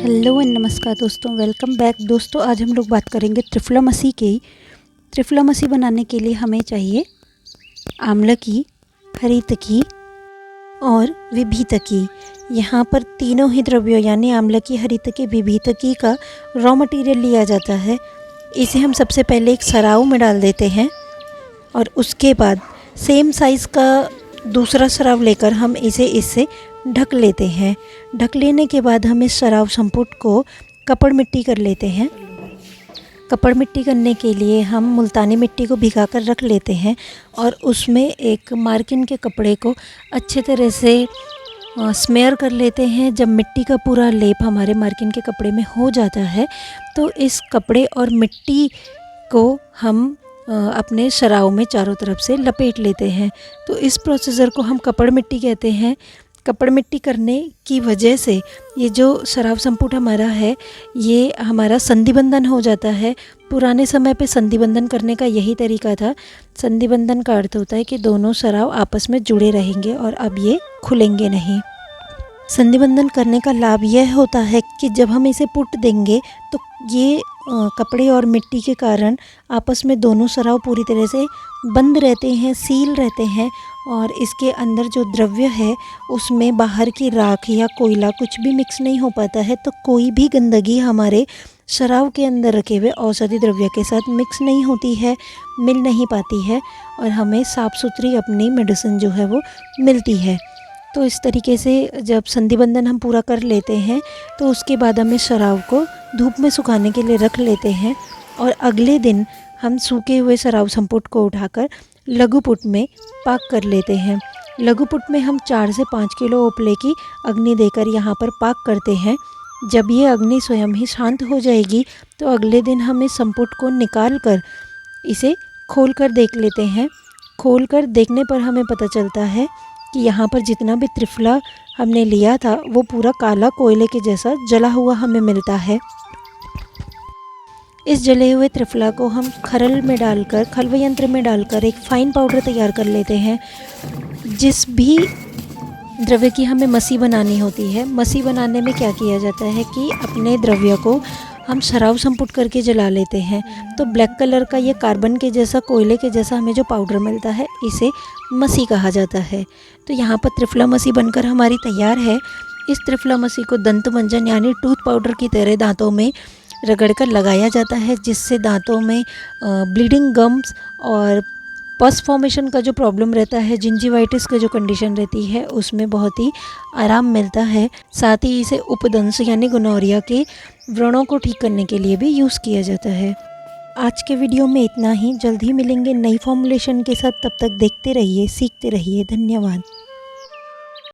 Hello and नमस्कार दोस्तों, welcome back. दोस्तों आज हम लोग बात करेंगे त्रिफलामसी की। त्रिफलामसी बनाने के लिए हमें चाहिए आमलकी, हरितकी और विभीतकी। यहाँ पर तीनों ही द्रव्यों यानी आमलकी, हरितकी, विभीतकी का रॉ मटेरियल लिया जाता है। इसे हम सबसे पहले एक सराव में डाल देते हैं और उसके बाद सेम साइज़ का दूसरा सराव लेकर हम इसे इससे ढक लेते हैं। ढक लेने के बाद हम इस सराव संपुट को कपड़ मिट्टी कर लेते हैं। कपड़ मिट्टी करने के लिए हम मुल्तानी मिट्टी को भिगा कर रख लेते हैं और उसमें एक मार्किन के कपड़े को अच्छे तरह से स्मेयर कर लेते हैं। जब मिट्टी का पूरा लेप हमारे मार्किन के कपड़े में हो जाता है तो इस कपड़े और मिट्टी को हम अपने सराव में चारों तरफ से लपेट लेते हैं। तो इस प्रोसीजर को हम कपड़ मिट्टी कहते हैं। कपड़ मिट्टी करने की वजह से ये जो सराव संपुट हमारा है ये हमारा संधि बंधन हो जाता है। पुराने समय पे संधि बंधन करने का यही तरीका था। संधि बंधन का अर्थ होता है कि दोनों सराव आपस में जुड़े रहेंगे और अब ये खुलेंगे नहीं। संधि बंधन करने का लाभ यह होता है कि जब हम इसे पुट देंगे तो ये कपड़े और मिट्टी के कारण आपस में दोनों सराव पूरी तरह से बंद रहते हैं, सील रहते हैं और इसके अंदर जो द्रव्य है उसमें बाहर की राख या कोयला कुछ भी मिक्स नहीं हो पाता है। तो कोई भी गंदगी हमारे सराव के अंदर रखे हुए औषधि द्रव्य के साथ मिक्स नहीं होती है, मिल नहीं पाती है और हमें साफ़ सुथरी अपनी मेडिसिन जो है वो मिलती है। तो इस तरीके से जब संधि बंधन हम पूरा कर लेते हैं तो उसके बाद हम इस सराव को धूप में सुखाने के लिए रख लेते हैं और अगले दिन हम सूखे हुए सराव संपुट को उठाकर लघु पुट में पाक कर लेते हैं। लघु पुट में हम 4 से 5 किलो उपले की अग्नि देकर यहाँ पर पाक करते हैं। जब ये अग्नि स्वयं ही शांत हो जाएगी तो अगले दिन हम इस संपुट को निकाल कर इसे खोल कर देख लेते हैं। खोल कर देखने पर हमें पता चलता है कि यहाँ पर जितना भी त्रिफला हमने लिया था वो पूरा काला कोयले के जैसा जला हुआ हमें मिलता है। इस जले हुए त्रिफला को हम खरल में डालकर, खलव यंत्र में डालकर एक फाइन पाउडर तैयार कर लेते हैं। जिस भी द्रव्य की हमें मसी बनानी होती है, मसी बनाने में क्या किया जाता है कि अपने द्रव्य को हम सराव संपुट करके जला लेते हैं। तो ब्लैक कलर का ये कार्बन के जैसा, कोयले के जैसा हमें जो पाउडर मिलता है इसे मसी कहा जाता है। तो यहाँ पर त्रिफला मसी बनकर हमारी तैयार है। इस त्रिफला मसी को दंत मंजन यानी टूथ पाउडर की तरह दांतों में रगड़कर लगाया जाता है, जिससे दांतों में ब्लीडिंग गम्स और पस फॉर्मेशन का जो प्रॉब्लम रहता है, जिंजिवाइटिस का जो कंडीशन रहती है उसमें बहुत ही आराम मिलता है। साथ ही इसे उपदंश यानी गोनोरिया के व्रणों को ठीक करने के लिए भी यूज़ किया जाता है। आज के वीडियो में इतना ही। जल्द ही मिलेंगे नई फॉर्मुलेशन के साथ। तब तक देखते रहिए, सीखते रहिए। धन्यवाद।